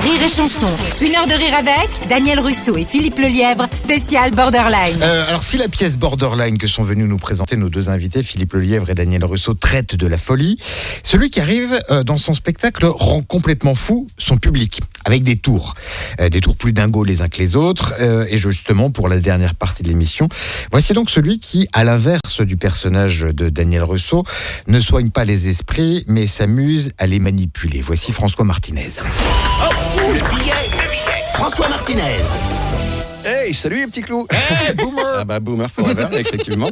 Rire et chanson, 1 heure de rire avec Daniel Russo et Philippe Lelièvre, spécial Borderline. Alors si la pièce Borderline que sont venus nous présenter nos deux invités, Philippe Lelièvre et Daniel Russo, traite de la folie, celui qui arrive dans son spectacle rend complètement fou son public, avec des tours plus dingos les uns que les autres. Et justement, pour la dernière partie de l'émission, voici donc celui qui, à l'inverse du personnage de Daniel Russo, ne soigne pas les esprits, mais s'amuse à les manipuler. Voici François Martinez. Le billet. François Martinez. Hey, salut les petits clous. Hey, boomer. Ah bah boomer forever, effectivement.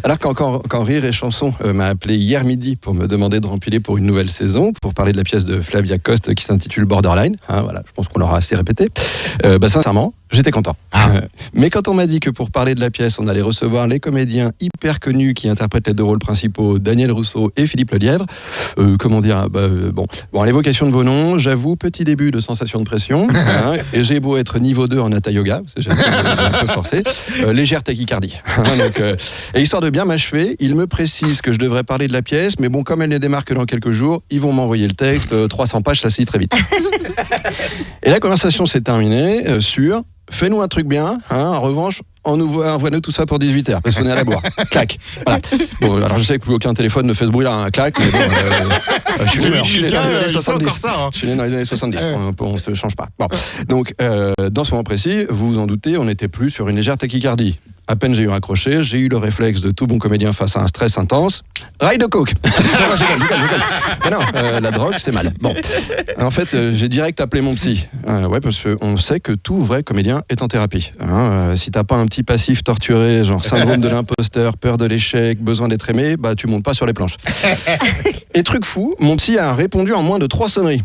Alors quand Rire et Chanson m'a appelé hier midi pour me demander de rempiler pour une nouvelle saison, pour parler de la pièce de Flavia Coste qui s'intitule Borderline, voilà, je pense qu'on l'aura assez répété, sincèrement, j'étais content. Mais quand on m'a dit que pour parler de la pièce, on allait recevoir les comédiens hyper connus qui interprètent les deux rôles principaux, Daniel Russo et Philippe Lelièvre, à l'évocation de vos noms, j'avoue, petit début de sensation de pression, et j'ai beau être niveau 2 en hatha yoga, j'ai un peu forcé, légère tachycardie. Et histoire de bien m'achever, il me précise que je devrais parler de la pièce, mais bon, comme elle ne démarre que dans quelques jours, ils vont m'envoyer le texte, 300 pages, ça se lit très vite. Et la conversation s'est terminée sur « Fais-nous un truc bien, en revanche, envoie-nous tout ça pour 18h, parce qu'on est à la bourre. » Clac. Voilà. Bon, alors je sais que plus aucun téléphone ne fait ce bruit-là, clac, mais bon, je suis né dans les années 70. Je suis né dans les années 70, on ne se change pas. Bon. Donc, dans ce moment précis, vous vous en doutez, on n'était plus sur une légère tachycardie. À peine j'ai eu raccroché, j'ai eu le réflexe de tout bon comédien face à un stress intense. Rail de coke. Non, la drogue, c'est mal. Bon, en fait, j'ai direct appelé mon psy. Parce qu'on sait que tout vrai comédien est en thérapie. Si t'as pas un petit passif torturé, genre syndrome de l'imposteur, peur de l'échec, besoin d'être aimé, tu montes pas sur les planches. Et truc fou, mon psy a répondu en moins de 3 sonneries.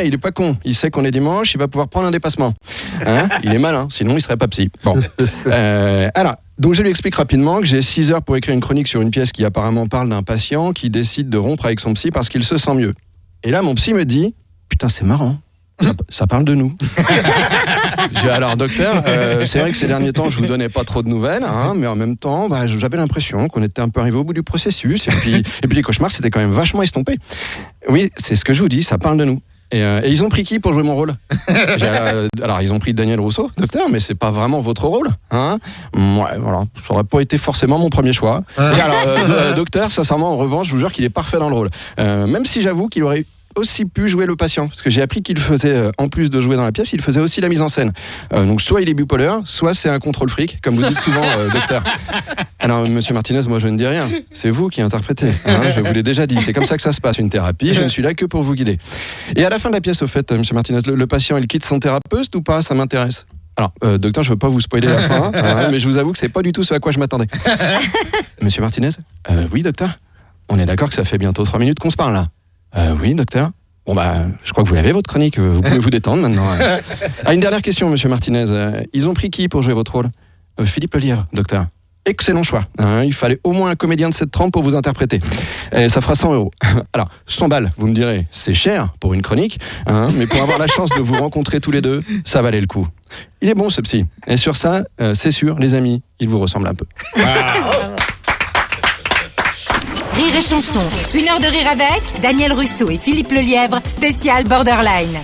Il est pas con, il sait qu'on est dimanche, il va pouvoir prendre un dépassement. Il est malin, sinon il serait pas psy. Bon. Donc je lui explique rapidement que j'ai 6 heures pour écrire une chronique sur une pièce qui apparemment parle d'un patient qui décide de rompre avec son psy parce qu'il se sent mieux. Et là mon psy me dit « Putain, c'est marrant, ça parle de nous. » Je dis « Alors docteur, c'est vrai que ces derniers temps je vous donnais pas trop de nouvelles, mais en même temps j'avais l'impression qu'on était un peu arrivé au bout du processus et puis les cauchemars c'était quand même vachement estompé. Oui, c'est ce que je vous dis, ça parle de nous. » Et ils ont pris qui pour jouer mon rôle ? Alors, ils ont pris Daniel Russo, docteur, mais c'est pas vraiment votre rôle. Ça aurait pas été forcément mon premier choix. Docteur, sincèrement, en revanche, je vous jure qu'il est parfait dans le rôle. Même si j'avoue qu'il aurait aussi pu jouer le patient, parce que j'ai appris qu'il faisait, en plus de jouer dans la pièce, il faisait aussi la mise en scène. Donc soit il est bipolaire, soit c'est un contrôle fric, comme vous dites souvent, docteur. Alors monsieur Martinez, moi je ne dis rien, c'est vous qui interprétez, je vous l'ai déjà dit, c'est comme ça que ça se passe, une thérapie, je ne suis là que pour vous guider. Et à la fin de la pièce, au fait, monsieur Martinez, le patient, il quitte son thérapeute ou pas ? Ça m'intéresse. Alors, docteur, je ne veux pas vous spoiler la fin, mais je vous avoue que c'est pas du tout ce à quoi je m'attendais. Monsieur Martinez ? Oui, docteur. On est d'accord que ça fait bientôt 3 minutes qu'on se parle là. Oui, docteur. Bon, je crois que vous l'avez, votre chronique. Vous pouvez vous détendre maintenant. Une dernière question, monsieur Martinez. Ils ont pris qui pour jouer votre rôle ? Philippe Lelièvre, docteur. Excellent choix. Il fallait au moins un comédien de cette trempe pour vous interpréter. Et ça fera 100 €. Alors, 100 balles, vous me direz, c'est cher pour une chronique, mais pour avoir la chance de vous rencontrer tous les deux, ça valait le coup. Il est bon, ce psy. Et sur ça, c'est sûr, les amis, il vous ressemble un peu. Rire et chanson, 1 heure de rire avec Daniel Russo et Philippe Lelièvre, spécial Borderline.